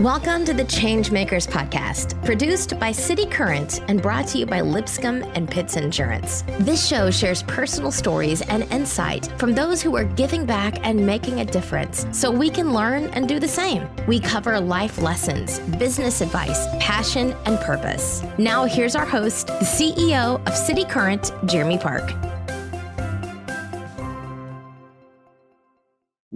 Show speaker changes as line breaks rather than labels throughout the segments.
Welcome to the ChangeMakers podcast, produced by City Current and brought to you by Lipscomb and Pitts Insurance. This show shares personal stories and insight from those who are giving back and making a difference so we can learn and do the same. We cover life lessons, business advice, passion, and purpose. Now here's our host, the CEO of City Current, Jeremy Park.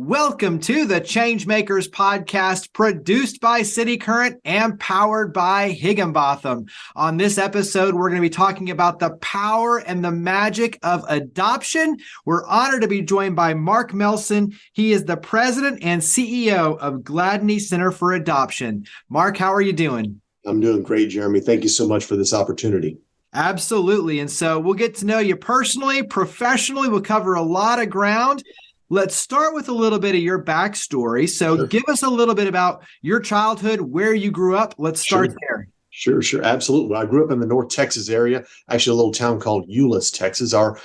Welcome to the ChangeMakers podcast, produced by City Current and powered by Higginbotham. On this episode, we're going to be talking about the power and the magic of adoption. We're honored to be joined by Mark Melson. He is the president and CEO of Gladney Center for Adoption. Mark, how are you doing?
I'm doing great, Jeremy. Thank you so much for this opportunity.
Absolutely. And so we'll get to know you personally, professionally. We'll cover a lot of ground. Let's start with a little bit of your backstory. So Give us a little bit about your childhood, where you grew up. Let's start there.
Sure. Absolutely. I grew up in the North Texas area, actually a little town called Euless, Texas. Our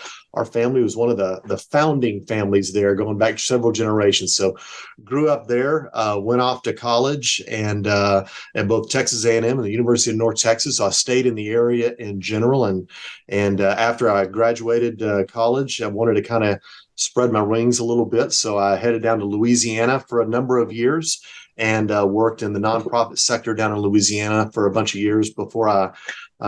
family was one of the founding families there going back several generations. So grew up there, went off to college and at both Texas A&M and the University of North Texas. So I stayed in the area in general. And after I graduated college, I wanted to kind of spread my wings a little bit. So I headed down to Louisiana for a number of years and worked in the nonprofit sector down in Louisiana for a bunch of years before I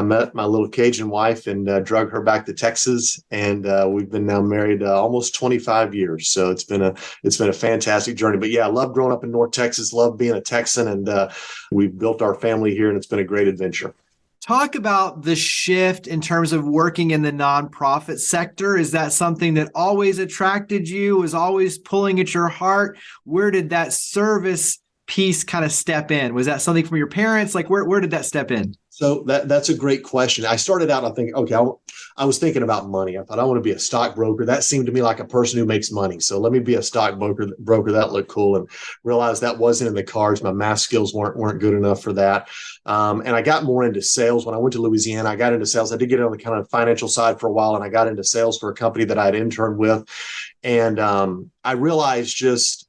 met my little Cajun wife and drug her back to Texas. And we've been now married almost 25 years. So it's been a fantastic journey. But yeah, I love growing up in North Texas, love being a Texan, and we've built our family here, and it's been a great adventure.
Talk about the shift in terms of working in the nonprofit sector. Is that something that always attracted you, was always pulling at your heart? Where did that service piece kind of step in? Was that something from your parents? Like where did that step in?
So that's a great question. I started out, I think, I was thinking about money. I thought I want to be a stockbroker. That seemed to me like a person who makes money. So let me be a stockbroker. That looked cool, and realized that wasn't in the cards. My math skills weren't good enough for that. And I got more into sales. When I went to Louisiana, I got into sales. I did get on the kind of financial side for a while, and I got into sales for a company that I had interned with. And I realized just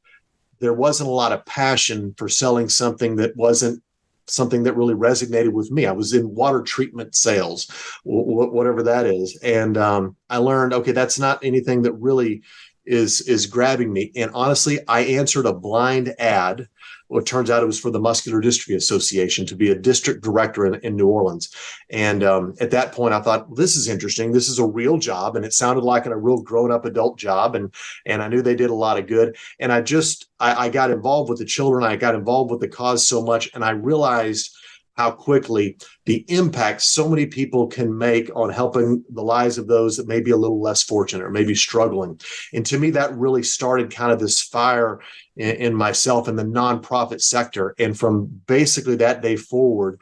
there wasn't a lot of passion for selling something that wasn't something that really resonated with me. I was in water treatment sales, whatever that is. And I learned, okay, that's not anything that really is grabbing me. And honestly, I answered a blind ad. Well, it turns out it was for the Muscular Dystrophy Association to be a district director in New Orleans. And at that point, I thought, well, this is interesting. This is a real job. And it sounded like a real grown-up adult job. And I knew they did a lot of good. And I got involved with the children. I got involved with the cause so much. And I realized how quickly the impact so many people can make on helping the lives of those that may be a little less fortunate or maybe struggling. And to me, that really started kind of this fire in myself in the nonprofit sector. And from basically that day forward,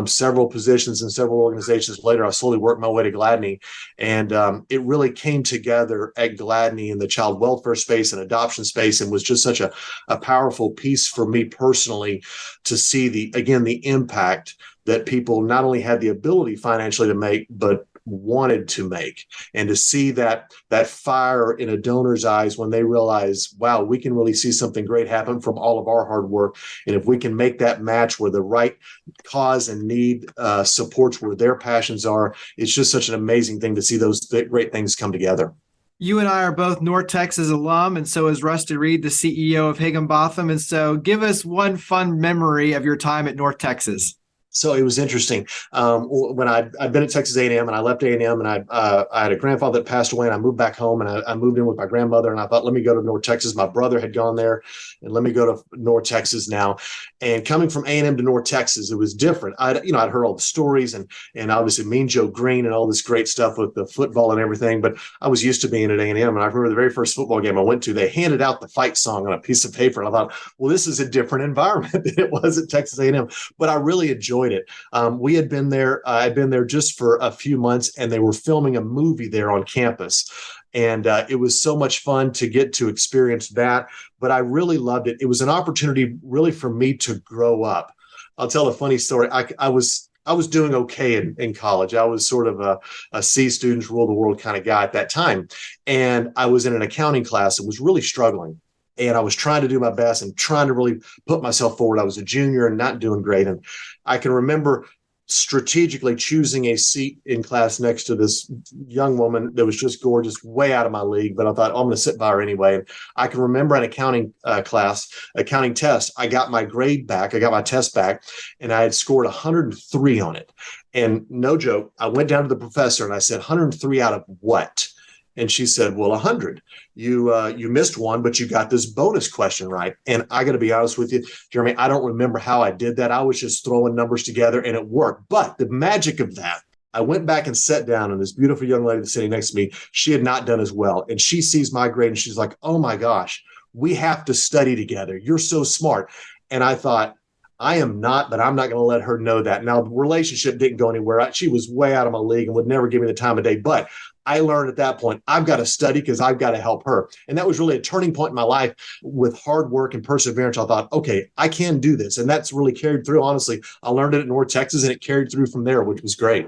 several positions and several organizations later, I slowly worked my way to Gladney. And it really came together at Gladney in the child welfare space and adoption space, and was just such a powerful piece for me personally to see the impact that people not only had the ability financially to make, but wanted to make, and to see that fire in a donor's eyes when they realize, wow, we can really see something great happen from all of our hard work. And if we can make that match where the right cause and need supports where their passions are, it's just such an amazing thing to see those great things come together.
You and I are both North Texas alum, and so is Rusty Reed, the CEO of Higginbotham. And so give us one fun memory of your time at North Texas.
So it was interesting. When I'd been at Texas A&M, and I left A&M, and I had a grandfather that passed away, and I moved back home, and I moved in with my grandmother, and I thought, let me go to North Texas. My brother had gone there, and let me go to North Texas now. And coming from A&M to North Texas, it was different. I'd heard all the stories and obviously Mean Joe Green and all this great stuff with the football and everything, but I was used to being at A&M. And I remember the very first football game I went to, they handed out the fight song on a piece of paper. And I thought, well, this is a different environment than it was at Texas A&M, but I really enjoyed it. We had been there. I'd been there just for a few months, and they were filming a movie there on campus. And it was so much fun to get to experience that. But I really loved it. It was an opportunity really for me to grow up. I'll tell a funny story. I was doing okay in college. I was sort of a C student, rule the world kind of guy at that time. And I was in an accounting class and was really struggling. And I was trying to do my best and trying to really put myself forward. I was a junior and not doing great. And I can remember strategically choosing a seat in class next to this young woman that was just gorgeous, way out of my league. But I thought, I'm going to sit by her anyway. And I can remember an accounting accounting test, I got my grade back. I got my test back, and I had scored 103 on it. And no joke, I went down to the professor and I said, 103 out of what? And she said, well, 100. You missed one, but you got this bonus question right. And I got to be honest with you, Jeremy, I don't remember how I did that. I was just throwing numbers together and it worked. But the magic of that, I went back and sat down, and this beautiful young lady that's sitting next to me, she had not done as well. And she sees my grade and she's like, oh my gosh, we have to study together. You're so smart. And I thought, I am not, but I'm not going to let her know that. Now, the relationship didn't go anywhere. She was way out of my league and would never give me the time of day. But I learned at that point, I've got to study because I've got to help her. And that was really a turning point in my life. With hard work and perseverance, I thought, okay, I can do this. And that's really carried through. Honestly, I learned it in North Texas, and it carried through from there, which was great.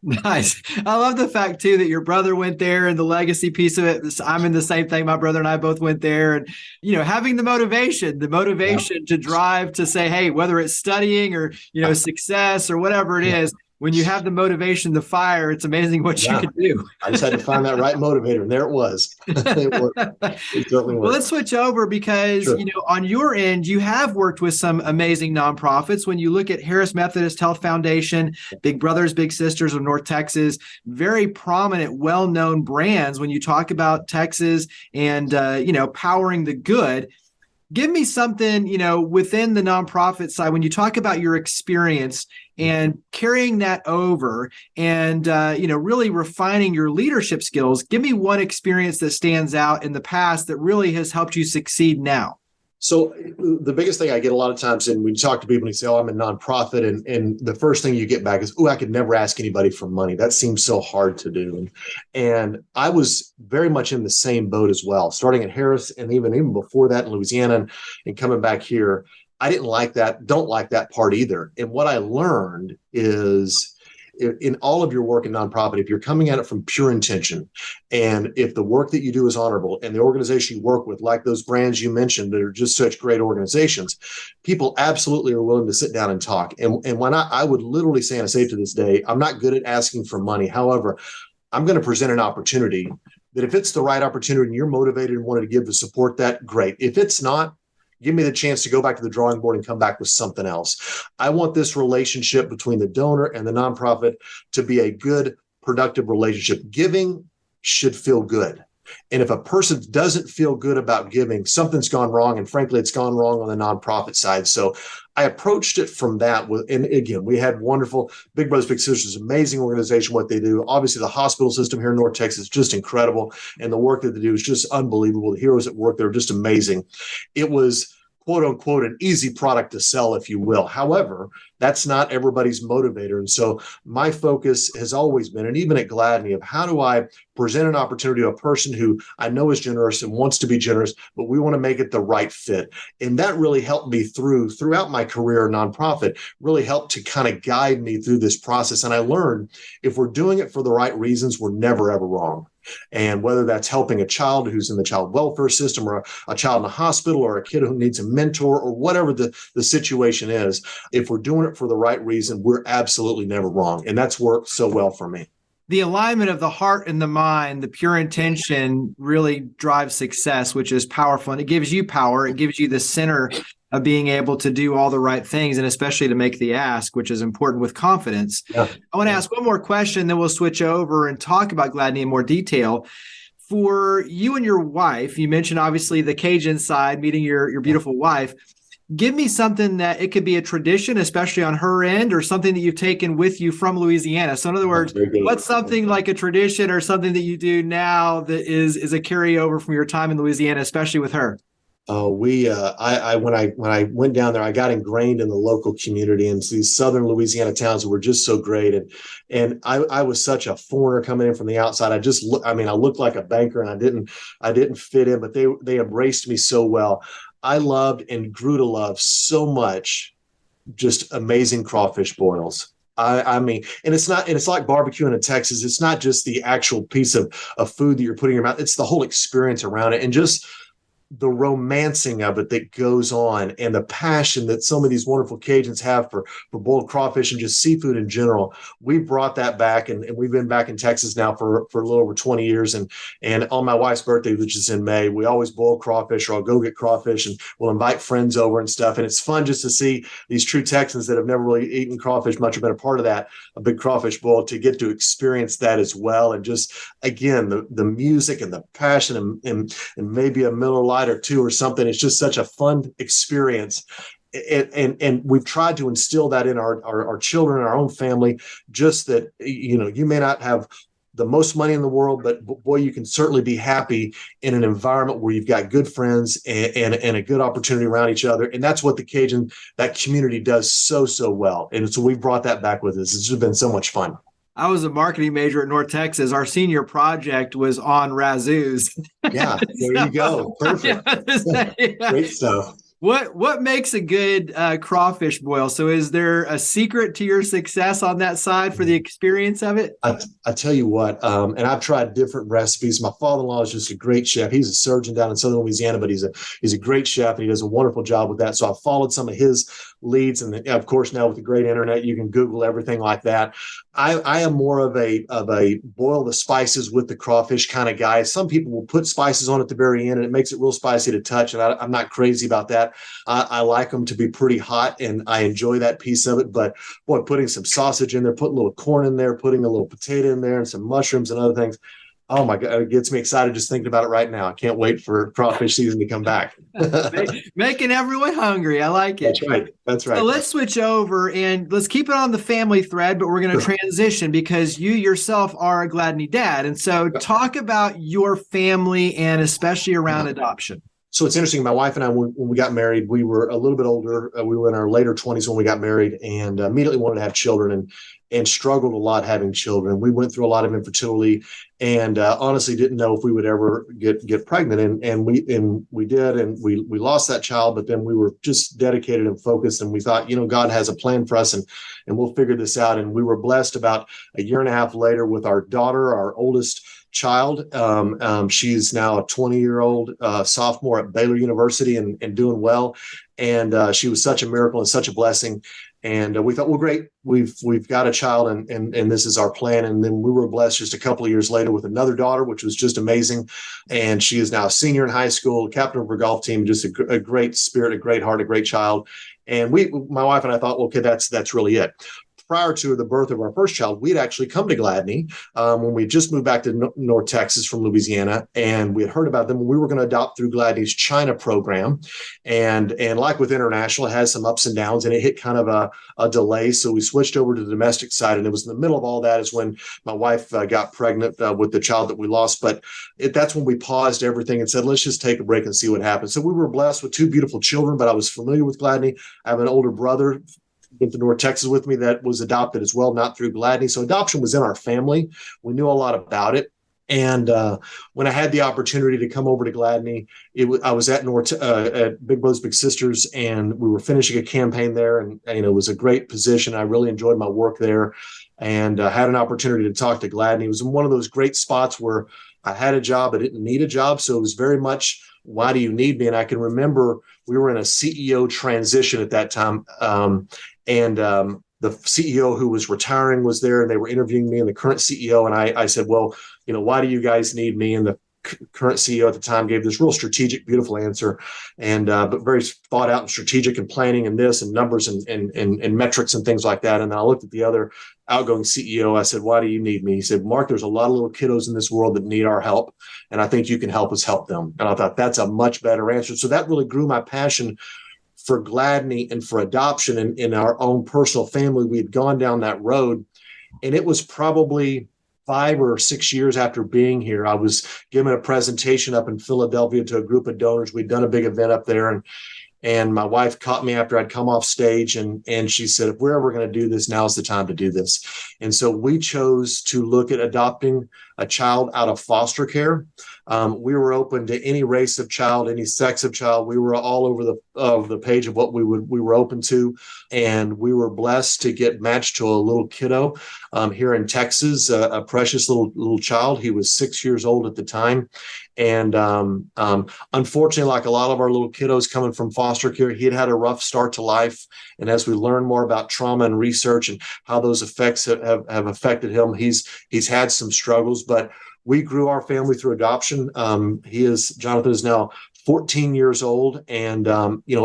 Nice. I love the fact too that your brother went there, and the legacy piece of it. I'm in the same thing. My brother and I both went there, and having the motivation to drive to say, hey, whether it's studying or success or whatever it is, when you have the motivation, the fire, it's amazing what you can do.
I just had to find that right motivator, and there it was. It worked. It certainly worked.
Well, let's switch over because,
Sure.
On your end, you have worked with some amazing nonprofits. When you look at Harris Methodist Health Foundation, Big Brothers, Big Sisters of North Texas, very prominent, well-known brands when you talk about Texas and, powering the good. Give me something, within the nonprofit side, when you talk about your experience and carrying that over and, really refining your leadership skills. Give me one experience that stands out in the past that really has helped you succeed now.
So the biggest thing I get a lot of times, and when you talk to people and you say, oh, I'm a nonprofit, and the first thing you get back is, oh, I could never ask anybody for money. That seems so hard to do. And I was very much in the same boat as well, starting at Harris and even before that in Louisiana and coming back here. I didn't like that, don't like that part either. And what I learned is, in all of your work in nonprofit, if you're coming at it from pure intention, and if the work that you do is honorable, and the organization you work with, like those brands you mentioned that are just such great organizations, people absolutely are willing to sit down and talk. And when I would literally say, and I say it to this day, I'm not good at asking for money. However, I'm going to present an opportunity that if it's the right opportunity and you're motivated and wanted to give to support that, great. If it's not, give me the chance to go back to the drawing board and come back with something else. I want this relationship between the donor and the nonprofit to be a good, productive relationship. Giving should feel good. And if a person doesn't feel good about giving, something's gone wrong. And frankly, it's gone wrong on the nonprofit side. So I approached it from that. And again, we had wonderful Big Brothers Big Sisters, amazing organization, what they do. Obviously, the hospital system here in North Texas is just incredible. And the work that they do is just unbelievable. The heroes at work, they're just amazing. It was, quote unquote, an easy product to sell, if you will. However, that's not everybody's motivator. And so my focus has always been, and even at Gladney, of how do I present an opportunity to a person who I know is generous and wants to be generous, but we want to make it the right fit. And that really helped me throughout my career in nonprofit, really helped to kind of guide me through this process. And I learned if we're doing it for the right reasons, we're never, ever wrong. And whether that's helping a child who's in the child welfare system, or a child in a hospital, or a kid who needs a mentor, or whatever the situation is, if we're doing it for the right reason, we're absolutely never wrong. And that's worked so well for me.
The alignment of the heart and the mind, the pure intention really drives success, which is powerful. And it gives you power. It gives you the center of being able to do all the right things, and especially to make the ask, which is important with confidence. Yeah. I want to ask one more question, then we'll switch over and talk about Gladney in more detail. For you and your wife, you mentioned obviously the Cajun side, meeting your beautiful wife. Give me something that it could be a tradition, especially on her end, or something that you've taken with you from Louisiana. So in other words, what's something like a tradition or something that you do now that is a carryover from your time in Louisiana, especially with her?
When I went down there, I got ingrained in the local community and these southern Louisiana towns were just so great. And I was such a foreigner coming in from the outside. I looked like a banker, and I didn't fit in, but they embraced me so well. I loved and grew to love so much just amazing crawfish boils. And it's like barbecuing in Texas. It's not just the actual piece of food that you're putting in your mouth. It's the whole experience around it. And just the romancing of it that goes on and the passion that some of these wonderful Cajuns have for boiled crawfish and just seafood in general. We brought that back, and we've been back in Texas now for a little over 20 years. And on my wife's birthday, which is in May, we always boil crawfish, or I'll go get crawfish and we'll invite friends over and stuff. And it's fun just to see these true Texans that have never really eaten crawfish much or been a part of that, a big crawfish boil, to get to experience that as well. And just, again, the music and the passion and maybe a Miller Lite or two or something. It's just such a fun experience. And we've tried to instill that in our children, our own family, just that, you may not have the most money in the world, but boy, you can certainly be happy in an environment where you've got good friends and a good opportunity around each other. And that's what that community does so well. And so we've brought that back with us. It's just been so much fun.
I was a marketing major at North Texas. Our senior project was on razzoos.
Yeah, there you go. Perfect. Great stuff.
What makes a good crawfish boil? So is there a secret to your success on that side for the experience of it?
I tell you what, and I've tried different recipes. My father-in-law is just a great chef. He's a surgeon down in Southern Louisiana, but he's a great chef, and he does a wonderful job with that. So I followed some of his leads, and of course now with the great internet, you can Google everything like that. I am more of a boil the spices with the crawfish kind of guy. Some people will put spices on at the very end, and it makes it real spicy to touch, and I'm not crazy about that. I like them to be pretty hot, and I enjoy that piece of it. But boy, putting some sausage in there, putting a little corn in there, putting a little potato in there, and some mushrooms and other things. Oh my God, it gets me excited just thinking about it right now. I can't wait for crawfish season to come back.
Making everyone hungry. I like it.
That's right.
So let's switch over and let's keep it on the family thread, but we're going to transition because you yourself are a Gladney Dad. And so talk about your family and especially around adoption.
So it's interesting. My wife and I, when we got married, we were a little bit older. We were in our later 20s when we got married, and immediately wanted to have children and struggled a lot having children. We went through a lot of infertility, and honestly didn't know if we would ever get pregnant. And we did, and we lost that child. But then we were just dedicated and focused, and we thought, God has a plan for us, and we'll figure this out. And we were blessed about a year and a half later with our daughter, our oldest child. She's now a 20-year-old sophomore at Baylor University and doing well. And she was such a miracle and such a blessing. And we thought, well, great, we've got a child, and this is our plan. And then we were blessed just a couple of years later with another daughter, which was just amazing. And she is now a senior in high school, captain of her golf team, just a great spirit, a great heart, a great child. And my wife and I thought, well, okay, that's really it. Prior to the birth of our first child, we'd actually come to Gladney when we just moved back to North Texas from Louisiana, and we had heard about them. We were going to adopt through Gladney's China program, and like with international, it has some ups and downs, and it hit kind of a delay. So we switched over to the domestic side, and it was in the middle of all that is when my wife got pregnant with the child that we lost. But that's when we paused everything and said, let's just take a break and see what happens. So we were blessed with two beautiful children, but I was familiar with Gladney. I have an older brother went to North Texas with me that was adopted as well, not through Gladney. So adoption was in our family. We knew a lot about it. And when I had the opportunity to come over to Gladney, I was at Big Brothers Big Sisters, and we were finishing a campaign there, and it was a great position. I really enjoyed my work there, and had an opportunity to talk to Gladney. It was in one of those great spots where I had a job, I didn't need a job, so it was very much, why do you need me? And I can remember we were in a CEO transition at that time, and the CEO who was retiring was there, and they were interviewing me and the current CEO. And I said, well, why do you guys need me? And the current CEO at the time gave this real strategic, beautiful answer, and but very thought out and strategic and planning and this and numbers and metrics and things like that. And then I looked at the other outgoing CEO. I said, why do you need me? He said, Mark, there's a lot of little kiddos in this world that need our help, and I think you can help us help them. And I thought that's a much better answer. So that really grew my passion for Gladney and for adoption in our own personal family. We had gone down that road, and it was probably 5 or 6 years after being here. I was giving a presentation up in Philadelphia to a group of donors. We'd done a big event up there, and my wife caught me after I'd come off stage, and she said, if we're ever going to do this, now's the time to do this. And so we chose to look at adopting a child out of foster care. We were open to any race of child, any sex of child. We were all over the page of what we were open to, and we were blessed to get matched to a little kiddo here in Texas, a precious little child. He was 6 years old at the time, and unfortunately, like a lot of our little kiddos coming from foster care, he had a rough start to life. And as we learn more about trauma and research and how those effects have affected him, he's had some struggles, but we grew our family through adoption. Jonathan is now 14 years old, and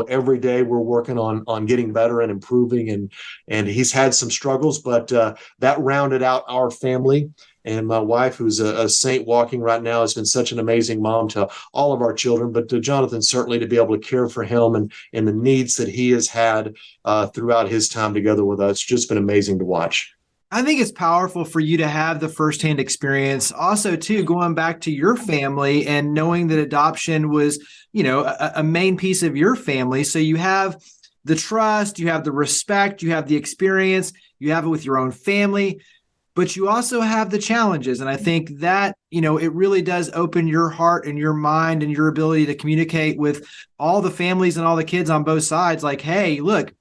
every day we're working on getting better and improving. And he's had some struggles, but that rounded out our family. And my wife, who's a saint walking right now, has been such an amazing mom to all of our children, but to Jonathan, certainly to be able to care for him and the needs that he has had throughout his time together with us. It's just been amazing to watch.
I think it's powerful for you to have the firsthand experience. Also, too, going back to your family and knowing that adoption was, a main piece of your family. So you have the trust, you have the respect, you have the experience, you have it with your own family, but you also have the challenges. And I think that, it really does open your heart and your mind and your ability to communicate with all the families and all the kids on both sides. Like, hey, look,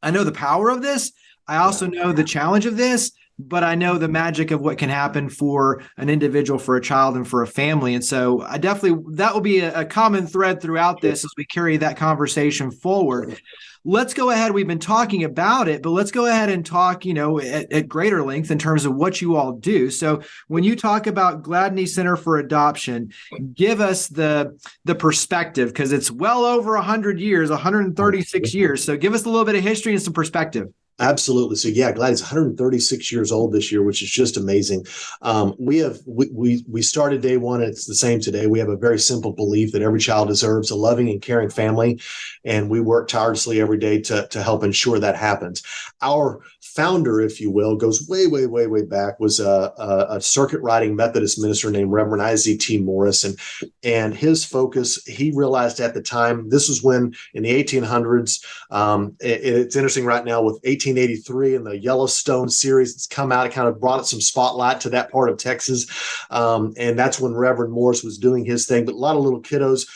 I know the power of this. I also know the challenge of this, but I know the magic of what can happen for an individual, for a child, and for a family. And so that will be a common thread throughout this as we carry that conversation forward. Let's go ahead. We've been talking about it, but let's go ahead and talk, at greater length in terms of what you all do. So when you talk about Gladney Center for Adoption, give us the perspective, because it's well over 100 years, 136 years. So give us a little bit of history and some perspective.
Absolutely. So yeah, Gladney's 136 years old this year, which is just amazing. We started day one, and it's the same today. We have a very simple belief that every child deserves a loving and caring family, and we work tirelessly every day to help ensure that happens. Our founder, if you will, goes way, way, way, way back, was a circuit riding Methodist minister named Reverend I.Z.T. Morris. And his focus, he realized at the time, this was when in the 1800s, it's interesting right now with 1883 and the Yellowstone series that's come out, it kind of brought some spotlight to that part of Texas. And that's when Reverend Morris was doing his thing. But a lot of little kiddos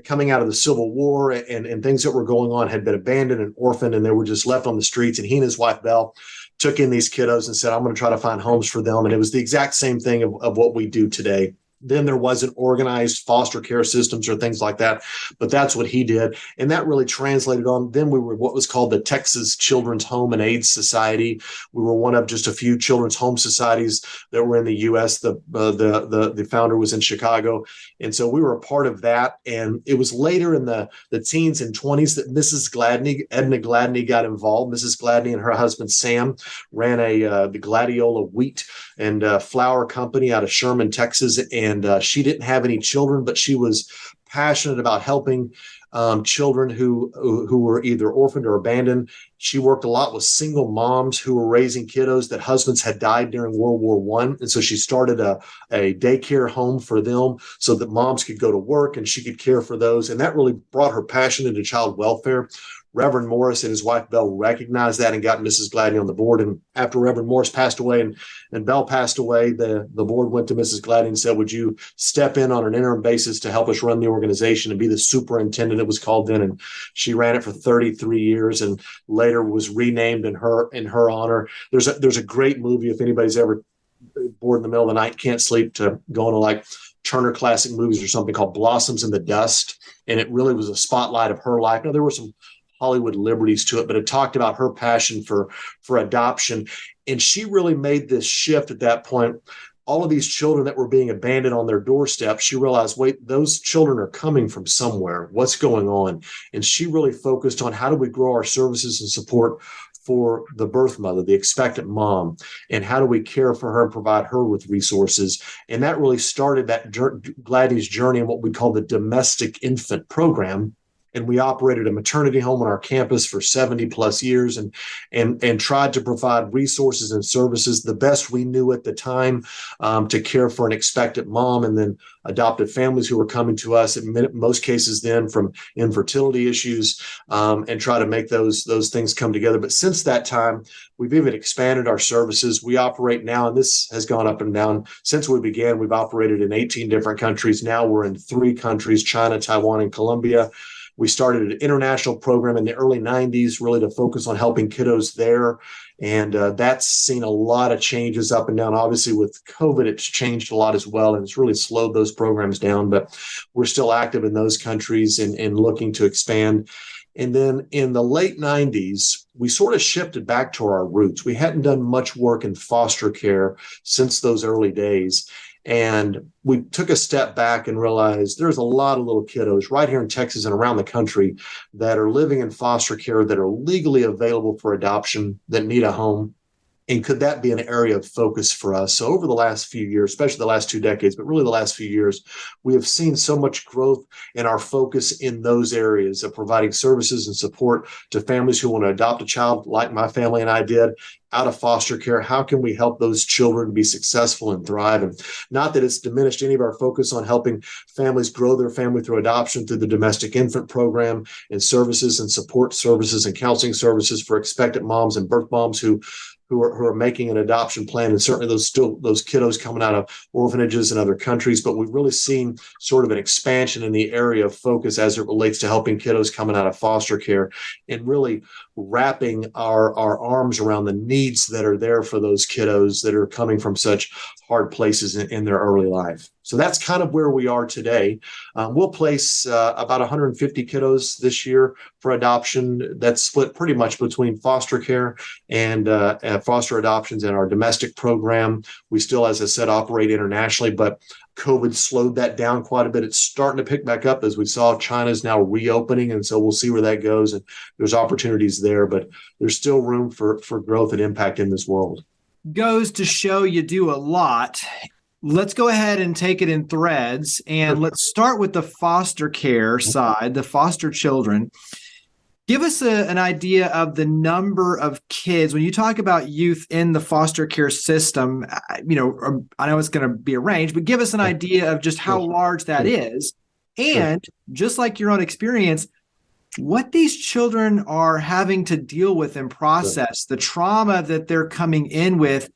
coming out of the Civil War and things that were going on had been abandoned and orphaned, and they were just left on the streets. And he and his wife, Belle, took in these kiddos and said, I'm going to try to find homes for them. And it was the exact same thing of what we do today. Then there wasn't organized foster care systems or things like that, but that's what he did. And that really translated on. Then we were what was called the Texas Children's Home and Aid Society. We were one of just a few children's home societies that were in the U.S. The founder was in Chicago. And so we were a part of that. And it was later in the teens and 20s that Mrs. Gladney, Edna Gladney, got involved. Mrs. Gladney and her husband, Sam, ran the Gladiola wheat and flour company out of Sherman, Texas. And she didn't have any children, but she was passionate about helping children who were either orphaned or abandoned. She worked a lot with single moms who were raising kiddos that husbands had died during World War I. And so she started a daycare home for them so that moms could go to work and she could care for those. And that really brought her passion into child welfare. Reverend Morris and his wife, Belle, recognized that and got Mrs. Gladney on the board. And after Reverend Morris passed away and Belle passed away, the board went to Mrs. Gladney and said, would you step in on an interim basis to help us run the organization and be the superintendent, it was called then. And she ran it for 33 years and later was renamed in her honor. There's a great movie, if anybody's ever bored in the middle of the night, can't sleep, to go on to like Turner Classic Movies or something called Blossoms in the Dust. And it really was a spotlight of her life. Now, there were some Hollywood liberties to it, but it talked about her passion for adoption. And she really made this shift at that point. All of these children that were being abandoned on their doorstep, she realized, wait, those children are coming from somewhere. What's going on? And she really focused on how do we grow our services and support for the birth mother, the expectant mom, and how do we care for her and provide her with resources. And that really started that Gladney's journey in what we call the domestic infant program. and we operated a maternity home on our campus for 70 plus years and tried to provide resources and services the best we knew at the time to care for an expectant mom, and then adopted families who were coming to us in most cases then from infertility issues, and try to make those things come together. But since that time, we've even expanded our services. We operate now, and this has gone up and down since we began. We've operated in 18 different countries. Now we're in 3 countries, China, Taiwan, and Colombia. We started an international program in the early 90s, really to focus on helping kiddos there. And that's seen a lot of changes up and down. Obviously, with COVID, it's changed a lot as well, and it's really slowed those programs down. But we're still active in those countries and looking to expand. And then in the late 90s, we sort of shifted back to our roots. We hadn't done much work in foster care since those early days. And we took a step back and realized there's a lot of little kiddos right here in Texas and around the country that are living in foster care that are legally available for adoption, that need a home. And could that be an area of focus for us? So over the last few years, especially the last 2 decades, but really the last few years, we have seen so much growth in our focus in those areas of providing services and support to families who want to adopt a child like my family and I did out of foster care. How can we help those children be successful and thrive? And not that it's diminished any of our focus on helping families grow their family through adoption, through the domestic infant program and services and support services and counseling services for expectant moms and birth moms who are making an adoption plan, and certainly those kiddos coming out of orphanages in other countries. But we've really seen sort of an expansion in the area of focus as it relates to helping kiddos coming out of foster care, and really wrapping our arms around the needs that are there for those kiddos that are coming from such hard places in their early life. So that's kind of where we are today. We'll place about 150 kiddos this year for adoption. That's split pretty much between foster care and foster adoptions and our domestic program. We still, as I said, operate internationally, but COVID slowed that down quite a bit. It's starting to pick back up as we saw China's now reopening. And so we'll see where that goes. And there's opportunities there, but there's still room for growth and impact in this world.
Goes to show you do a lot. Let's go ahead and take it in threads. And let's start with the foster care side, the foster children. Give us an idea of the number of kids. When you talk about youth in the foster care system, I know it's going to be a range, but give us an idea of just how large that is. And just like your own experience, what these children are having to deal with and process, the trauma that they're coming in with.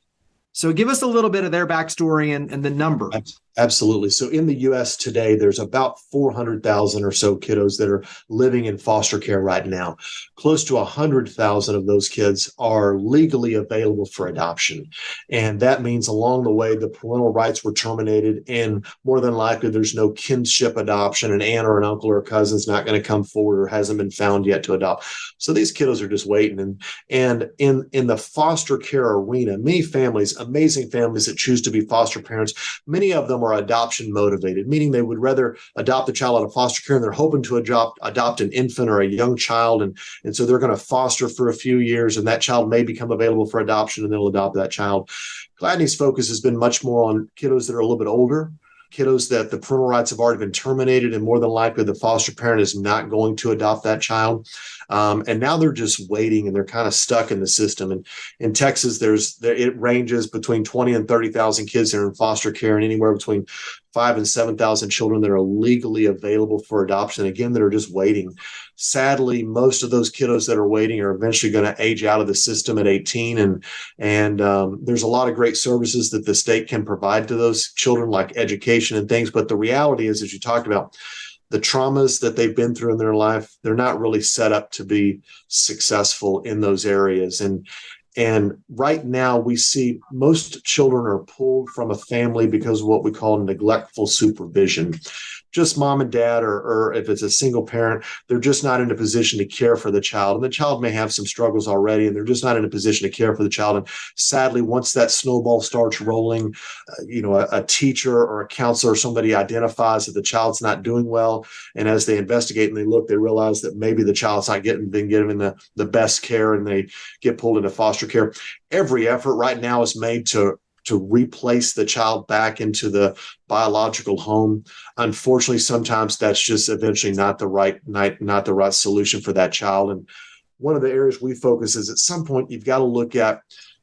So give us a little bit of their backstory and the number.
Absolutely. So in the U.S. today, there's about 400,000 or so kiddos that are living in foster care right now. Close to 100,000 of those kids are legally available for adoption. And that means along the way, the parental rights were terminated, and more than likely, there's no kinship adoption. An aunt or an uncle or a cousin is not going to come forward or hasn't been found yet to adopt. So these kiddos are just waiting. And in the foster care arena, many families, amazing families that choose to be foster parents, many of them are adoption motivated, meaning they would rather adopt a child out of foster care, and they're hoping to adopt an infant or a young child. And so they're going to foster for a few years, and that child may become available for adoption, and they'll adopt that child. Gladney's focus has been much more on kiddos that are a little bit older, kiddos that the parental rights have already been terminated, and more than likely the foster parent is not going to adopt that child. And now they're just waiting, and they're kind of stuck in the system. And in Texas, it ranges between 20 and 30,000 kids that are in foster care, and anywhere between 5,000 and 7,000 children that are legally available for adoption, again, that are just waiting. Sadly, most of those kiddos that are waiting are eventually going to age out of the system at 18. And there's a lot of great services that the state can provide to those children, like education and things. But the reality is, as you talked about, the traumas that they've been through in their life, they're not really set up to be successful in those areas. And right now we see most children are pulled from a family because of what we call neglectful supervision. Just mom and dad, or if it's a single parent, they're just not in a position to care for the child. And the child may have some struggles already, and they're just not in a position to care for the child. And sadly, once that snowball starts rolling, a teacher or a counselor or somebody identifies that the child's not doing well. And as they investigate and they look, they realize that maybe the child's not been given the best care, and they get pulled into foster care. Every effort right now is made to replace the child back into the biological home. Unfortunately, sometimes that's just eventually not the right solution for that child. And one of the areas we focus is at some point you've got to look at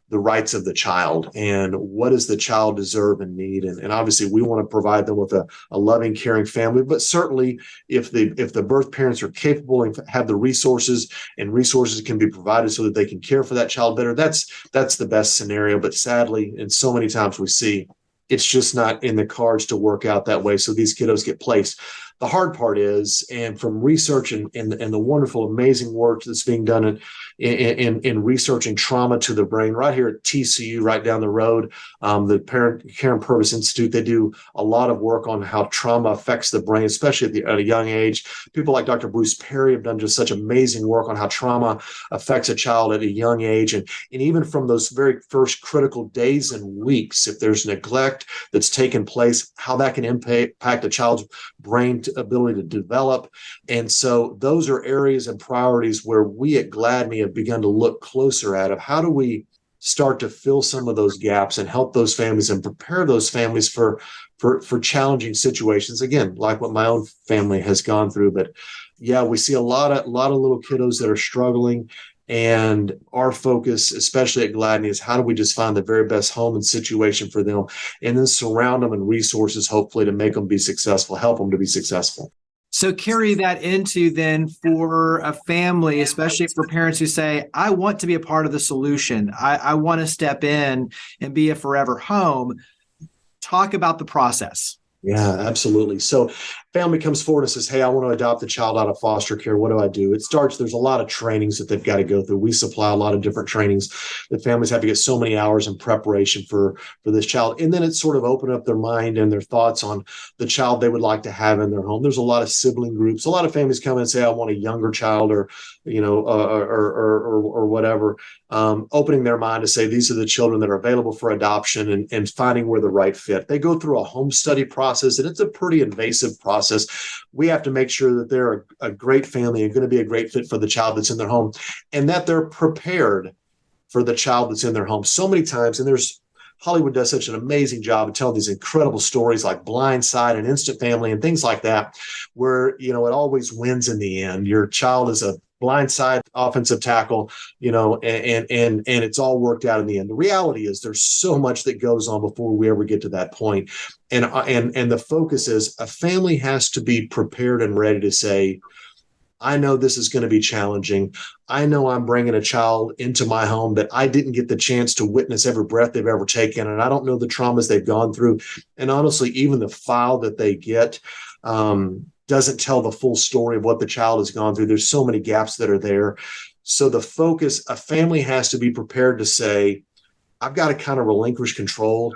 the rights of the child and what does the child deserve and need. And obviously we want to provide them with a loving, caring family, but certainly if the birth parents are capable and have the resources and resources can be provided so that they can care for that child better, that's the best scenario. But sadly, and so many times we see it's just not in the cards to work out that way. So these kiddos get placed. The hard part is, and from research and the wonderful, amazing work that's being done in researching trauma to the brain, right here at TCU, right down the road, the Parent Care and Purpose Institute, they do a lot of work on how trauma affects the brain, especially at a young age. People like Dr. Bruce Perry have done just such amazing work on how trauma affects a child at a young age. And even from those very first critical days and weeks, if there's neglect that's taken place, how that can impact a child's brain ability to develop. And so those are areas and priorities where we at Gladney have begun to look closer at of how do we start to fill some of those gaps and help those families and prepare those families for challenging situations. Again, like what my own family has gone through. But yeah, we see a lot of little kiddos that are struggling. And our focus, especially at Gladney, is how do we just find the very best home and situation for them and then surround them and resources, hopefully, to make them be successful, help them to be successful.
So carry that into then for a family, especially for parents who say, I want to be a part of the solution. I want to step in and be a forever home. Talk about the process.
Yeah, absolutely. So family comes forward and says, hey, I want to adopt a child out of foster care. What do I do? There's a lot of trainings that they've got to go through. We supply a lot of different trainings that families have to get so many hours in preparation for this child. And then it's sort of open up their mind and their thoughts on the child they would like to have in their home. There's a lot of sibling groups. A lot of families come in and say, I want a younger child or whatever, opening their mind to say, these are the children that are available for adoption and finding where the right fit. They go through a home study process, and it's a pretty invasive process. We have to make sure that they're a great family and going to be a great fit for the child that's in their home and that they're prepared for the child that's in their home. So many times, and Hollywood does such an amazing job of telling these incredible stories like Blind Side and Instant Family and things like that, where, it always wins in the end. Your child is a blindside offensive tackle, and it's all worked out in the end. The reality is there's so much that goes on before we ever get to that point. And the focus is a family has to be prepared and ready to say, I know this is going to be challenging. I know I'm bringing a child into my home that I didn't get the chance to witness every breath they've ever taken. And I don't know the traumas they've gone through. And honestly, even the file that they get, doesn't tell the full story of what the child has gone through. There's so many gaps that are there. So the focus, a family has to be prepared to say, I've got to kind of relinquish control.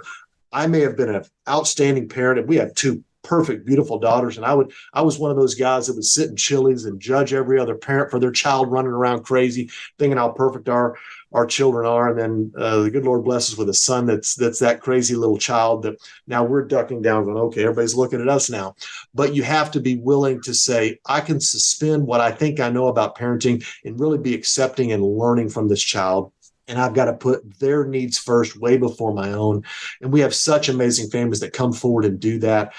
I may have been an outstanding parent, and we have two perfect, beautiful daughters. And I was one of those guys that would sit in Chili's and judge every other parent for their child running around crazy, thinking how perfect our children are. And then the good Lord bless us with a son that's that crazy little child that now we're ducking down going, okay, everybody's looking at us now. But you have to be willing to say, I can suspend what I think I know about parenting and really be accepting and learning from this child. And I've got to put their needs first, way before my own. And we have such amazing families that come forward and do that.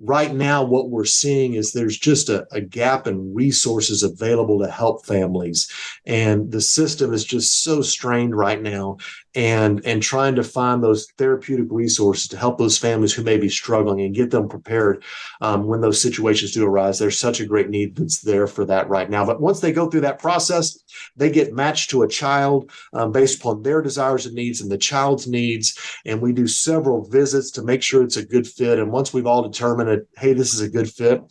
Right now, what we're seeing is there's just a gap in resources available to help families. And the system is just so strained right now. And trying to find those therapeutic resources to help those families who may be struggling and get them prepared when those situations do arise. There's such a great need that's there for that right now. But once they go through that process, they get matched to a child based upon their desires and needs and the child's needs. And we do several visits to make sure it's a good fit. And once we've all determined that, hey, this is a good fit,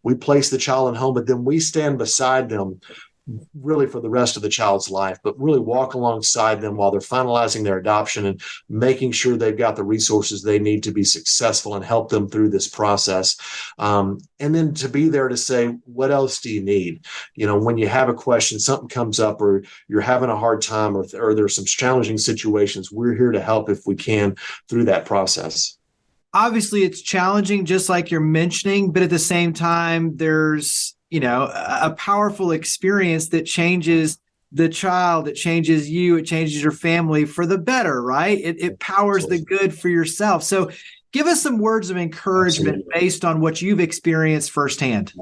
we place the child in home, but then we stand beside them really for the rest of the child's life, but really walk alongside them while they're finalizing their adoption and making sure they've got the resources they need to be successful and help them through this process. And then to be there to say, what else do you need? When you have a question, something comes up or you're having a hard time or there's some challenging situations, we're here to help if we can through that process.
Obviously, it's challenging, just like you're mentioning, but at the same time, there's a powerful experience that changes the child, it changes you, it changes your family for the better, right? It powers the good for yourself. So give us some words of encouragement based on what you've experienced firsthand.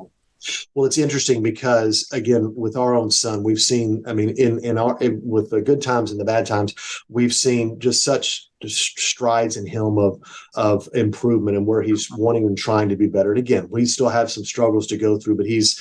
Well, it's interesting because, again, with our own son, we've seen, I mean, with the good times and the bad times, we've seen just such strides in him of improvement and where he's wanting and trying to be better. And again, we still have some struggles to go through, but he's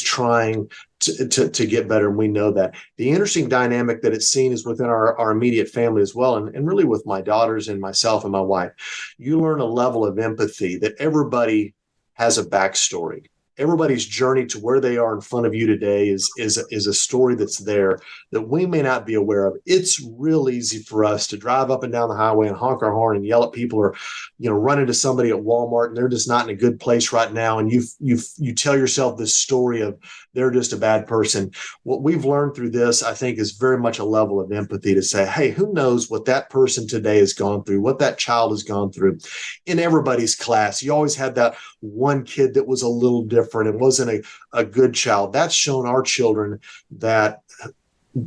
trying to get better. And we know that. The interesting dynamic that it's seen is within our immediate family as well. And really with my daughters and myself and my wife, you learn a level of empathy that everybody has a backstory. Everybody's journey to where they are in front of you today is a story that's there that we may not be aware of. It's real easy for us to drive up and down the highway and honk our horn and yell at people, or run into somebody at Walmart and they're just not in a good place right now, and you tell yourself this story of they're just a bad person. What we've learned through this, I think, is very much a level of empathy to say, hey, who knows what that person today has gone through, what that child has gone through. In everybody's class, you always had that one kid that was a little different. It wasn't a good child. That's shown our children that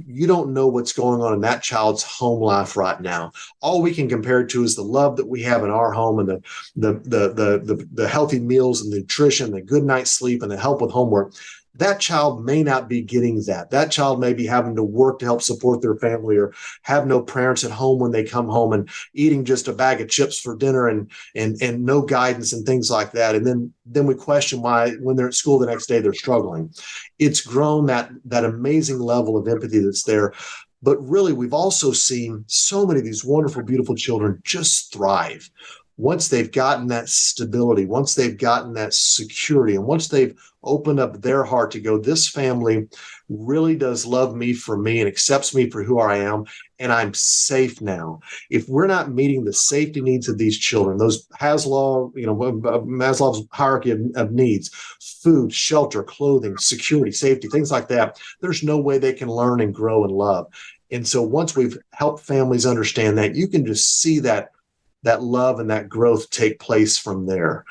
you don't know what's going on in that child's home life right now. All we can compare it to is the love that we have in our home, and the healthy meals and the nutrition, the good night's sleep, and the help with homework. That child may not be getting that. That child may be having to work to help support their family, or have no parents at home when they come home, and eating just a bag of chips for dinner and no guidance and things like that. And then we question why when they're at school the next day, they're struggling. It's grown that amazing level of empathy that's there. But really, we've also seen so many of these wonderful, beautiful children just thrive. Once they've gotten that stability, once they've gotten that security, and once they've opened up their heart to go, this family really does love me for me and accepts me for who I am, and I'm safe now. If we're not meeting the safety needs of these children, those Maslow's hierarchy of needs, food, shelter, clothing, security, safety, things like that, there's no way they can learn and grow and love. And so once we've helped families understand that, you can just see that love and that growth take place from there.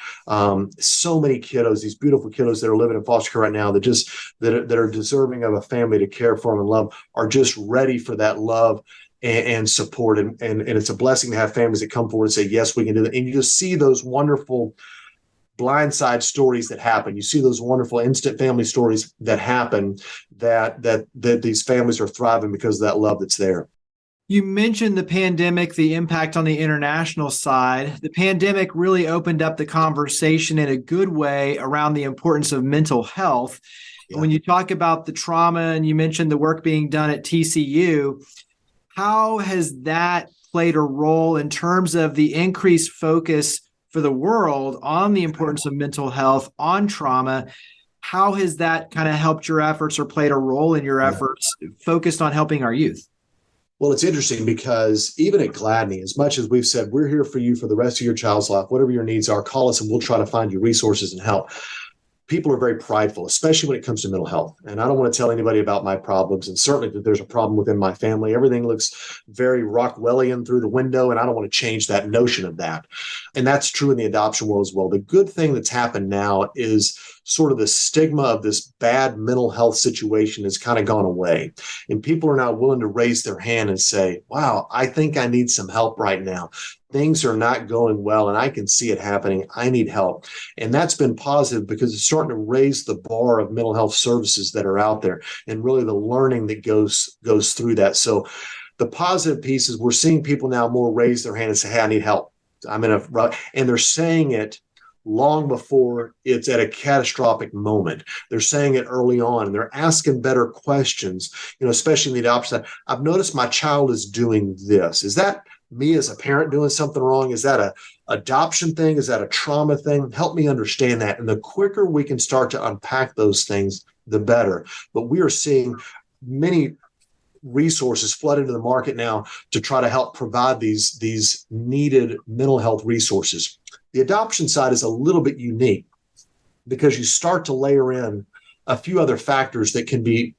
So many kiddos, these beautiful kiddos that are living in foster care right now, that are deserving of a family to care for them and love, are just ready for that love and support. And it's a blessing to have families that come forward and say, yes, we can do that. And you just see those wonderful blindside stories that happen. You see those wonderful instant family stories that happen, that these families are thriving because of that love that's there.
You mentioned the pandemic, the impact on the international side. The pandemic really opened up the conversation in a good way around the importance of mental health. Yeah. When you talk about the trauma, and you mentioned the work being done at TCU, how has that played a role in terms of the increased focus for the world on the importance of mental health, on trauma? How has that kind of helped your efforts, or played a role in your efforts focused on helping our youth?
Well, it's interesting because even at Gladney, as much as we've said, we're here for you for the rest of your child's life, whatever your needs are, call us and we'll try to find you resources and help. People are very prideful, especially when it comes to mental health. And I don't want to tell anybody about my problems, and certainly that there's a problem within my family. Everything looks very Rockwellian through the window, and I don't want to change that notion of that. And that's true in the adoption world as well. The good thing that's happened now is sort of the stigma of this bad mental health situation has kind of gone away. And people are now willing to raise their hand and say, wow, I think I need some help right now. Things are not going well, and I can see it happening. I need help. And that's been positive because it's starting to raise the bar of mental health services that are out there, and really the learning that goes through that. So the positive piece is we're seeing people now more raise their hand and say, hey, I need help. I'm in a rut. And they're saying it long before it's at a catastrophic moment. They're saying it early on, and they're asking better questions, especially in the adoption side. I've noticed my child is doing this. Is that me as a parent doing something wrong? Is that a adoption thing? Is that a trauma thing? Help me understand that. And the quicker we can start to unpack those things, the better. But we are seeing many resources flood into the market now to try to help provide these needed mental health resources. The adoption side is a little bit unique because you start to layer in a few other factors that can be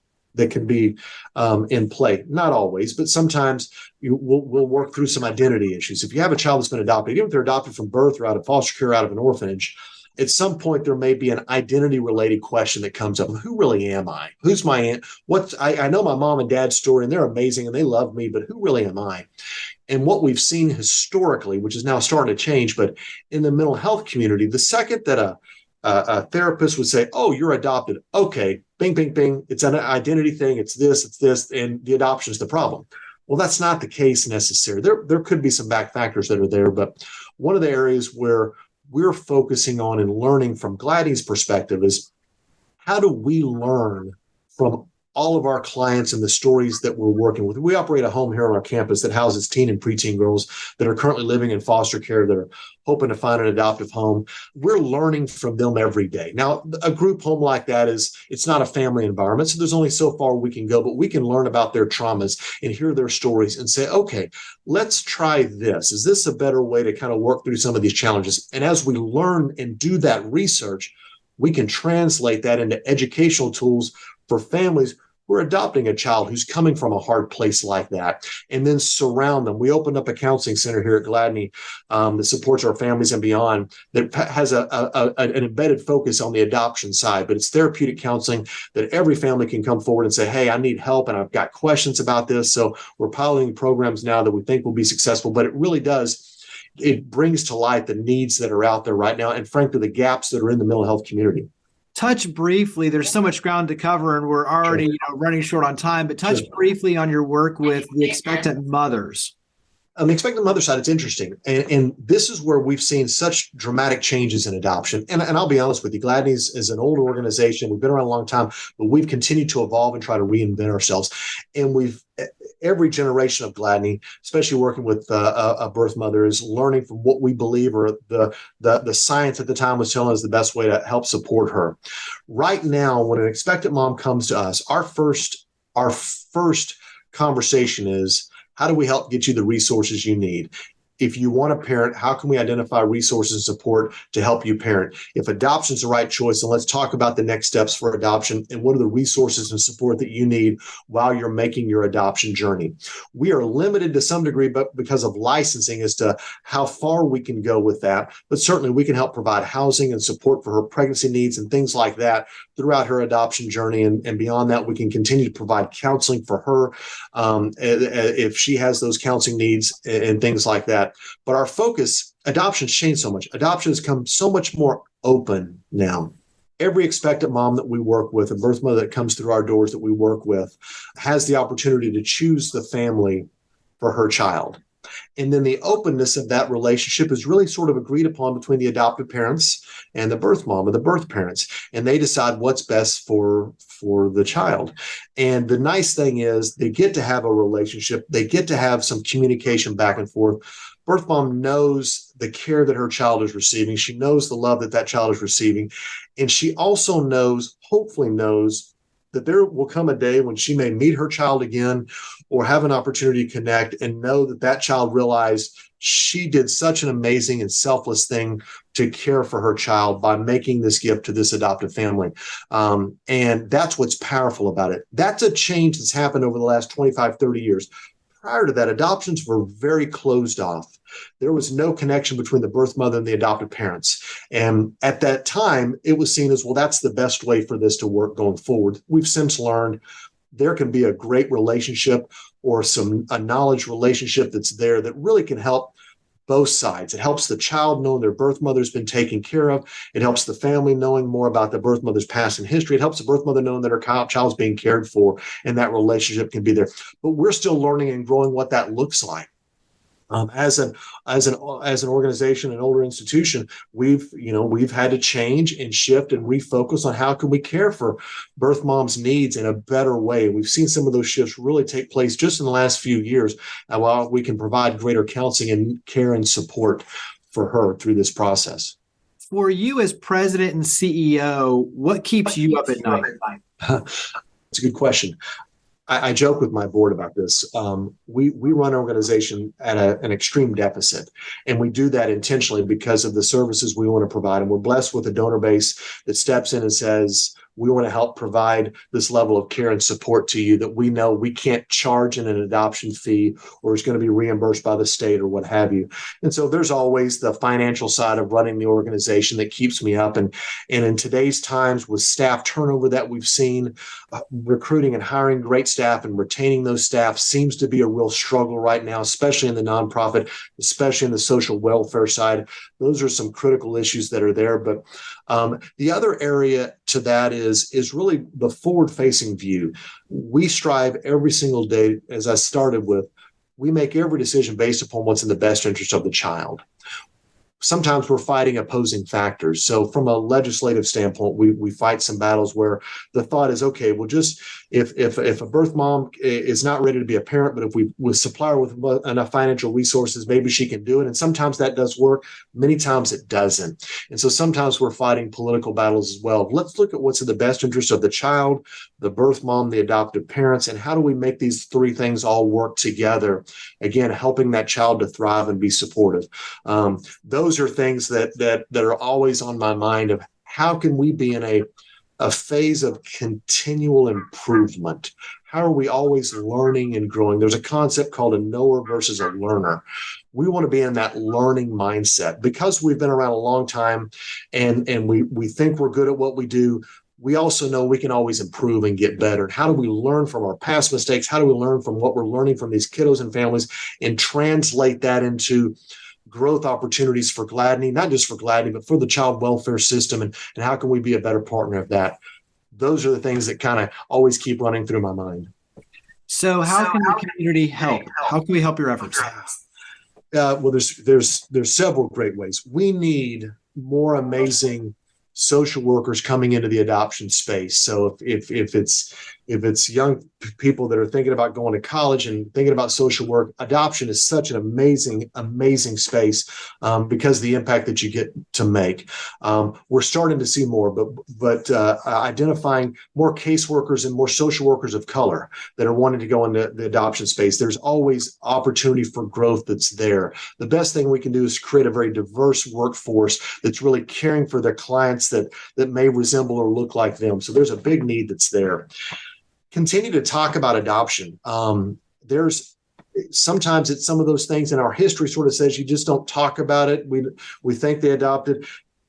in play. Not always, but sometimes we'll work through some identity issues. If you have a child that's been adopted, even if they're adopted from birth or out of foster care, out of an orphanage, at some point there may be an identity related question that comes up. Who really am I? Who's my aunt? I know my mom and dad's story and they're amazing and they love me, but who really am I? And what we've seen historically, which is now starting to change, but in the mental health community, the second that a therapist would say, oh, you're adopted. Okay, bing, bing, bing. It's an identity thing. It's this, and the adoption is the problem. Well, that's not the case necessarily. There could be some back factors that are there, but one of the areas where we're focusing on and learning from Gladney's perspective is how do we learn from all of our clients and the stories that we're working with. We operate a home here on our campus that houses teen and preteen girls that are currently living in foster care that are hoping to find an adoptive home. We're learning from them every day. Now, a group home like that it's not a family environment, so there's only so far we can go, but we can learn about their traumas and hear their stories and say, okay, let's try this. Is this a better way to kind of work through some of these challenges? And as we learn and do that research, we can translate that into educational tools for families who are adopting a child who's coming from a hard place like that, and then surround them. We opened up a counseling center here at Gladney that supports our families and beyond, that has an embedded focus on the adoption side, but it's therapeutic counseling that every family can come forward and say, hey, I need help and I've got questions about this. So we're piloting programs now that we think will be successful, but it really it brings to light the needs that are out there right now and frankly, the gaps that are in the mental health community.
Touch briefly, there's so much ground to cover and we're already running short on time, but touch briefly on your work with the expectant mothers.
On the expectant mother side, it's interesting. And this is where we've seen such dramatic changes in adoption. And I'll be honest with you, Gladney's is an older organization. We've been around a long time, but we've continued to evolve and try to reinvent ourselves. And every generation of Gladney, especially working with a birth mother, is learning from what we believe or the science at the time was telling us the best way to help support her. Right now, when an expectant mom comes to us, our first conversation is, how do we help get you the resources you need? If you want to parent, how can we identify resources and support to help you parent? If adoption is the right choice, then let's talk about the next steps for adoption and what are the resources and support that you need while you're making your adoption journey. We are limited to some degree, but because of licensing as to how far we can go with that. But certainly we can help provide housing and support for her pregnancy needs and things like that throughout her adoption journey. And beyond that, we can continue to provide counseling for her if she has those counseling needs and things like that. But our focus, adoption's changed so much. Adoption has come so much more open now. Every expectant mom that we work with, a birth mother that comes through our doors that we work with, has the opportunity to choose the family for her child. And then the openness of that relationship is really sort of agreed upon between the adoptive parents and the birth mom or the birth parents. And they decide what's best for the child. And the nice thing is they get to have a relationship. They get to have some communication back and forth. Birth mom knows the care that her child is receiving. She knows the love that that child is receiving. And she also hopefully knows, that there will come a day when she may meet her child again or have an opportunity to connect and know that that child realized she did such an amazing and selfless thing to care for her child by making this gift to this adoptive family. And that's what's powerful about it. That's a change that's happened over the last 25, 30 years. Prior to that, adoptions were very closed off. There was no connection between the birth mother and the adoptive parents. And at that time, it was seen as, well, that's the best way for this to work going forward. We've since learned there can be a great relationship or a knowledge relationship that's there that really can help both sides. It helps the child knowing their birth mother's been taken care of. It helps the family knowing more about the birth mother's past and history. It helps the birth mother knowing that her child's being cared for and that relationship can be there. But we're still learning and growing what that looks like. As an organization, an older institution, we've had to change and shift and refocus on how can we care for birth moms' needs in a better way. We've seen some of those shifts really take place just in the last few years, while we can provide greater counseling and care and support for her through this process.
For you as president and CEO, what keeps you up at night?
It's a good question. I joke with my board about this. We run an organization at an extreme deficit, and we do that intentionally because of the services we want to provide. And we're blessed with a donor base that steps in and says, we want to help provide this level of care and support to you that we know we can't charge in an adoption fee or is going to be reimbursed by the state or what have you. And so there's always the financial side of running the organization that keeps me up. And in today's times with staff turnover that we've seen, recruiting and hiring great staff and retaining those staff seems to be a real struggle right now, especially in the nonprofit, especially in the social welfare side. Those are some critical issues that are there. But the other area to that is really the forward-facing view. We strive every single day, as I started with, we make every decision based upon what's in the best interest of the child. Sometimes we're fighting opposing factors. So from a legislative standpoint, we fight some battles where the thought is, okay, well, just if a birth mom is not ready to be a parent, but if we supply her with enough financial resources, maybe she can do it. And sometimes that does work. Many times it doesn't. And so sometimes we're fighting political battles as well. Let's look at what's in the best interest of the child, the birth mom, the adoptive parents, and how do we make these three things all work together? Again, helping that child to thrive and be supportive. Those are things that are always on my mind of how can we be in a phase of continual improvement? How are we always learning and growing? There's a concept called a knower versus a learner. We want to be in that learning mindset because we've been around a long time and we think we're good at what we do. We also know we can always improve and get better. And how do we learn from our past mistakes? How do we learn from what we're learning from these kiddos and families and translate that into growth opportunities for Gladney, not just for Gladney, but for the child welfare system, and how can we be a better partner of that? Those are the things that kind of always keep running through my mind.
So how can the community help? How can we help your efforts?
Well, there's several great ways. We need more amazing social workers coming into the adoption space. So if it's young people that are thinking about going to college and thinking about social work, adoption is such an amazing space because of the impact that you get to make. We're starting to see more, but identifying more caseworkers and more social workers of color that are wanting to go into the adoption space. There's always opportunity for growth that's there. The best thing we can do is create a very diverse workforce that's really caring for their clients that may resemble or look like them. So there's a big need that's there. Continue to talk about adoption. There's sometimes it's some of those things in our history sort of says you just don't talk about it. We think they adopted.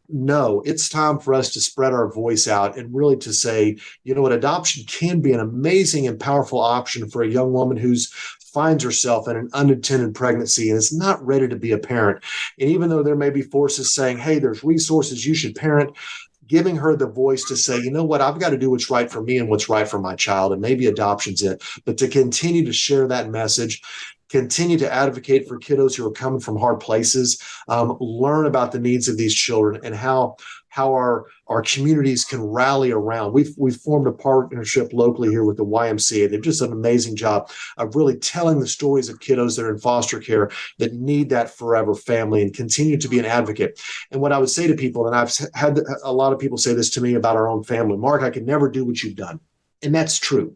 No, it's time for us to spread our voice out and really to say, you know what, adoption can be an amazing and powerful option for a young woman who's finds herself in an unintended pregnancy and is not ready to be a parent. And even though there may be forces saying, hey, there's resources, you should parent, giving her the voice to say, you know what, I've got to do what's right for me and what's right for my child, and maybe adoption's it. But to continue to share that message, continue to advocate for kiddos who are coming from hard places, learn about the needs of these children and how our communities can rally around. We've formed a partnership locally here with the YMCA. They've just done an amazing job of really telling the stories of kiddos that are in foster care that need that forever family and continue to be an advocate. And what I would say to people, and I've had a lot of people say this to me about our own family, Mark, I could never do what you've done. And that's true.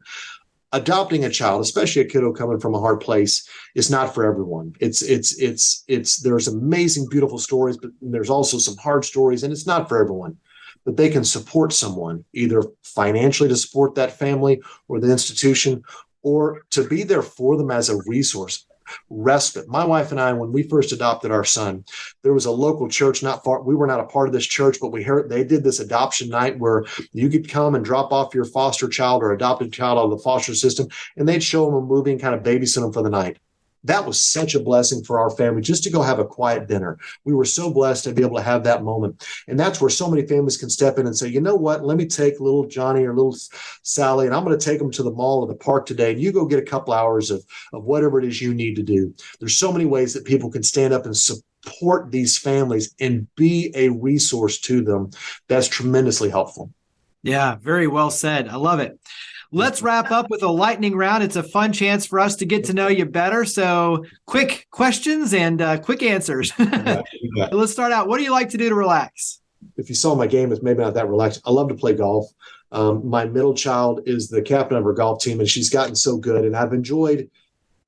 Adopting a child, especially a kiddo coming from a hard place, is not for everyone. There's amazing, beautiful stories, but there's also some hard stories, and it's not for everyone. But they can support someone, either financially to support that family or the institution, or to be there for them as a resource. Respite. My wife and I, when we first adopted our son, there was a local church not far. We were not a part of this church, but we heard they did this adoption night where you could come and drop off your foster child or adopted child out of the foster system, and they'd show them a movie and kind of babysit them for the night. That was such a blessing for our family just to go have a quiet dinner. We were so blessed to be able to have that moment. And that's where so many families can step in and say, you know what, let me take little Johnny or little Sally, and I'm going to take them to the mall or the park today. And you go get a couple hours of whatever it is you need to do. There's so many ways that people can stand up and support these families and be a resource to them. That's tremendously helpful.
Yeah, very well said. I love it. Let's wrap up with a lightning round. It's a fun chance for us to get to know you better. So quick questions and quick answers. Let's start out. What do you like to do to relax?
If you saw my game, it's maybe not that relaxed. I love to play golf. My middle child is the captain of our golf team, and she's gotten so good. And I've enjoyed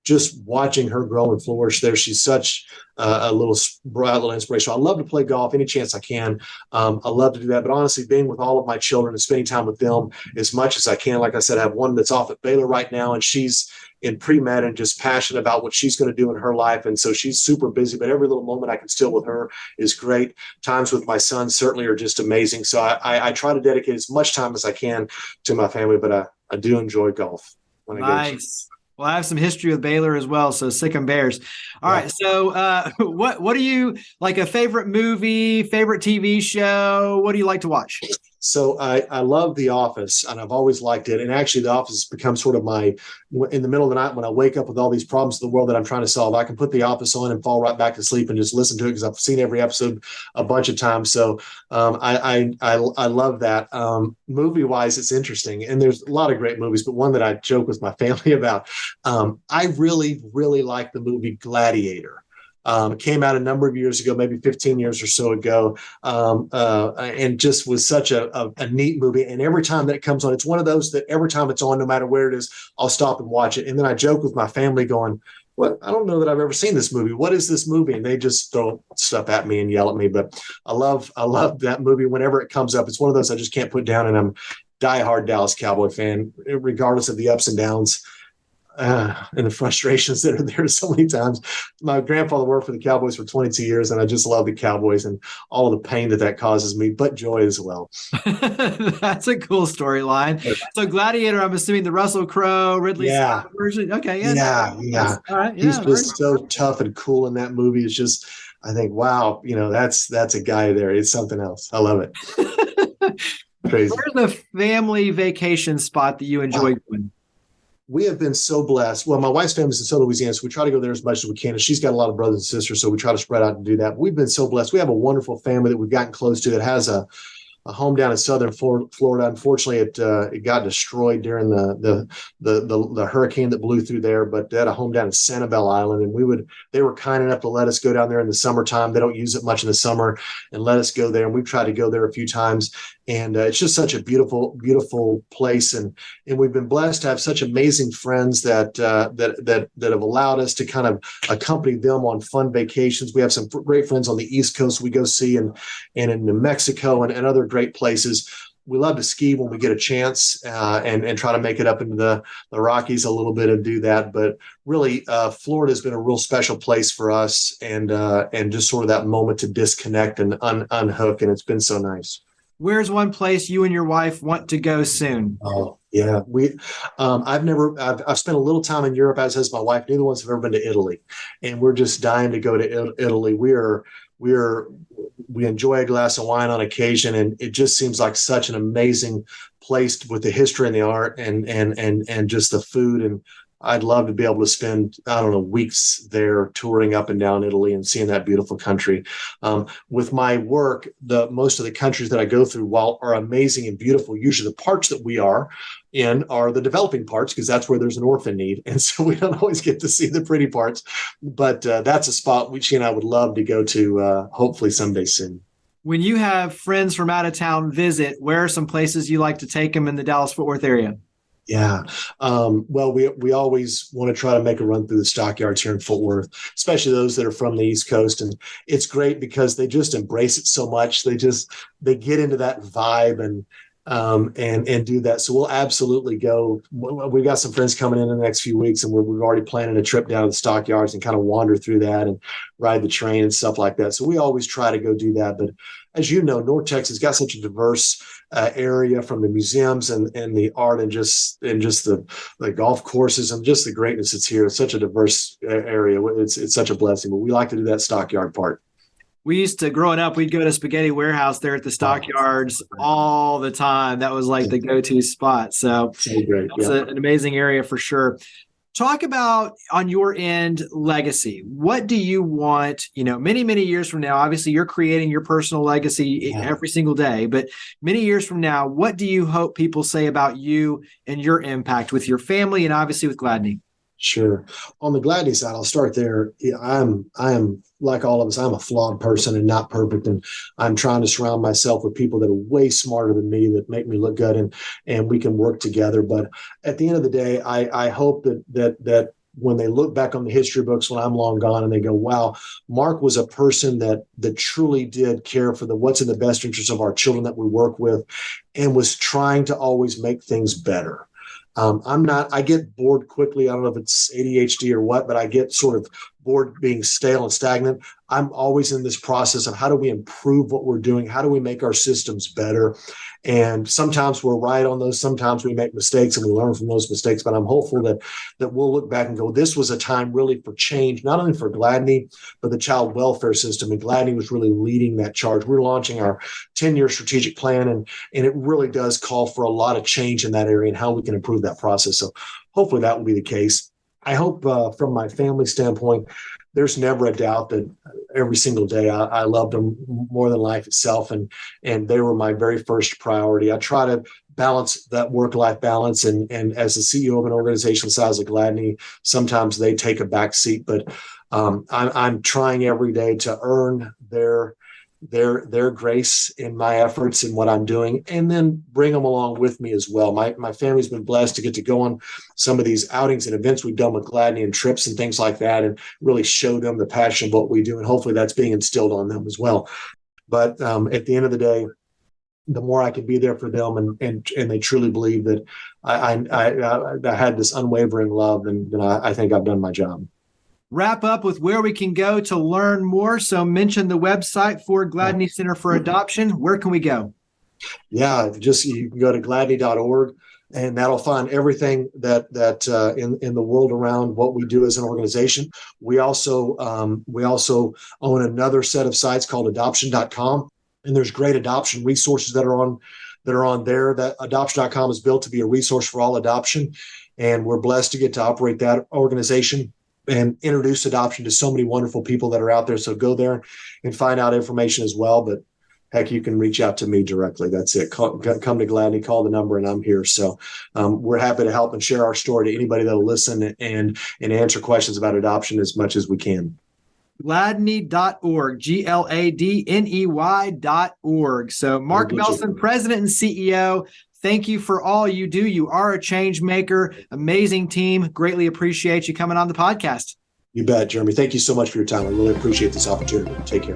just watching her grow and flourish there. She's such a little bright little inspiration. I love to play golf any chance I can. I love to do that. But honestly, being with all of my children and spending time with them as much as I can. Like I said, I have one that's off at Baylor right now, and she's in pre-med and just passionate about what she's going to do in her life. And so she's super busy, but every little moment I can still with her is great. Times with my son certainly are just amazing. So I try to dedicate as much time as I can to my family, but I do enjoy golf.
Nice. Well, I have some history with Baylor as well, so sick 'em Bears. All right, so what do you like? A favorite movie, favorite TV show? What do you like to watch?
So I love The Office, and I've always liked it. And actually, The Office has become sort of in the middle of the night when I wake up with all these problems of the world that I'm trying to solve, I can put The Office on and fall right back to sleep and just listen to it because I've seen every episode a bunch of times. So I love that. Movie-wise, it's interesting. And there's a lot of great movies, but one that I joke with my family about, I really, really like the movie Gladiator. It came out a number of years ago, maybe 15 years or so ago, and just was such a neat movie. And every time that it comes on, it's one of those that every time it's on, no matter where it is, I'll stop and watch it. And then I joke with my family going, well, I don't know that I've ever seen this movie. What is this movie? And they just throw stuff at me and yell at me. But I love that movie whenever it comes up. It's one of those I just can't put down. And I'm a diehard Dallas Cowboy fan, regardless of the ups and downs. And the frustrations that are there so many times. My grandfather worked for the Cowboys for 22 years, and I just love the Cowboys and all of the pain that causes me, but joy as well.
That's a cool storyline. So Gladiator, I'm assuming the Russell Crowe, Ridley Scott version. Okay,
yeah.
All right,
He's just so tough and cool in that movie. It's just, I think, wow, that's a guy there. It's something else. I love it. Crazy.
Where's the family vacation spot that you enjoy going?
We have been so blessed. Well, my wife's family is in Southern Louisiana, so we try to go there as much as we can. And she's got a lot of brothers and sisters, so we try to spread out and do that. But we've been so blessed. We have a wonderful family that we've gotten close to that has a home down in southern Florida. Unfortunately, it got destroyed during the hurricane that blew through there. But they had a home down in Sanibel Island, and they were kind enough to let us go down there in the summertime. They don't use it much in the summer, and let us go there. And we've tried to go there a few times, and it's just such a beautiful, beautiful place. And we've been blessed to have such amazing friends that have allowed us to kind of accompany them on fun vacations. We have some great friends on the East Coast we go see, and in New Mexico and other great places. We love to ski when we get a chance, and try to make it up into the Rockies a little bit and do that. But really, Florida has been a real special place for us, and just sort of that moment to disconnect and unhook. And it's been so nice.
Where's one place you and your wife want to go soon?
Oh, yeah. I've spent a little time in Europe, as has my wife. Neither one's have ever been to Italy, and we're just dying to go to Italy. We enjoy a glass of wine on occasion, and it just seems like such an amazing place with the history and the art and just the food. And I'd love to be able to spend, weeks there touring up and down Italy and seeing that beautiful country. With my work, most of the countries that I go through, while are amazing and beautiful, usually the parts that we are in are the developing parts, because that's where there's an orphan need. And so we don't always get to see the pretty parts. But that's a spot she and I would love to go to, hopefully someday soon.
When you have friends from out of town visit, where are some places you like to take them in the Dallas-Fort Worth area?
Yeah. Well, we always want to try to make a run through the stockyards here in Fort Worth, especially those that are from the East Coast. And it's great because they just embrace it so much. They get into that vibe and do that. So we'll absolutely go. We've got some friends coming in the next few weeks, and we're already planning a trip down to the stockyards and kind of wander through that and ride the train and stuff like that. So we always try to go do that. But as you know, North Texas got such a diverse area, from the museums and the art and just the golf courses and just the greatness that's here. It's such a diverse area. It's such a blessing. But we like to do that stockyard part.
We used to, growing up, we'd go to Spaghetti Warehouse there at the stockyards all the time. That was like the go-to spot. So
great.
It's an amazing area for sure. Talk about, on your end, legacy. What do you want, many, many years from now? Obviously, you're creating your personal legacy every single day, but many years from now, what do you hope people say about you and your impact with your family and obviously with Gladney?
Sure. On the Gladney side, I'll start there. I am like all of us. I'm a flawed person and not perfect, and I'm trying to surround myself with people that are way smarter than me, that make me look good, and we can work together. But at the end of the day, I hope that when they look back on the history books when I'm long gone and they go, wow, Mark was a person that truly did care for what's in the best interest of our children that we work with and was trying to always make things better. I get bored quickly. I don't know if it's ADHD or what, but I get sort of bored being stale and stagnant. I'm always in this process of how do we improve what we're doing? How do we make our systems better? And sometimes we're right on those. Sometimes we make mistakes and we learn from those mistakes. But I'm hopeful that we'll look back and go, this was a time really for change, not only for Gladney, but the child welfare system. And Gladney was really leading that charge. We're launching our 10-year strategic plan, and it really does call for a lot of change in that area and how we can improve that process. So hopefully that will be the case. I hope from my family standpoint, there's never a doubt that every single day I loved them more than life itself. And they were my very first priority. I try to balance that work-life balance. And as the CEO of an organization the size of Gladney, sometimes they take a back seat, but I'm trying every day to earn their grace in my efforts and what I'm doing, and then bring them along with me as well. My family's been blessed to get to go on some of these outings and events we've done with Gladney and trips and things like that, and really show them the passion of what we do. And hopefully that's being instilled on them as well. But at the end of the day, the more I can be there for them and they truly believe that I had this unwavering love, then I think I've done my job.
Wrap up with where we can go to learn more. So mention the website for Gladney Center for Adoption. Where can we go?
Yeah, you can go to gladney.org, and that'll find everything that in the world around what we do as an organization. We also own another set of sites called adoption.com, and there's great adoption resources that are on there. That adoption.com is built to be a resource for all adoption, and we're blessed to get to operate that organization and introduce adoption to so many wonderful people that are out there. So go there and find out information as well. But heck, you can reach out to me directly. That's it. Come to Gladney, call the number, and I'm here. So we're happy to help and share our story to anybody that will listen and answer questions about adoption as much as we can.
Gladney.org, Gladney.org. So Mark Melson, President and CEO, thank you for all you do. You are a change maker, amazing team. Greatly appreciate you coming on the podcast.
You bet, Jeremy. Thank you so much for your time. I really appreciate this opportunity. Take care.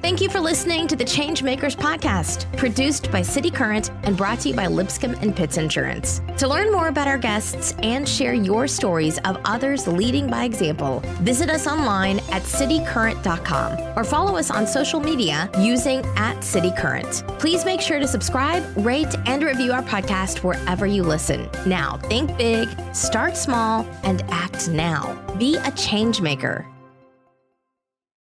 Thank you for listening to the ChangeMakers podcast, produced by City Current and brought to you by Lipscomb and Pitts Insurance. To learn more about our guests and share your stories of others leading by example, visit us online at citycurrent.com or follow us on social media using @CityCurrent. Please make sure to subscribe, rate, and review our podcast wherever you listen. Now, think big, start small, and act now. Be a change maker.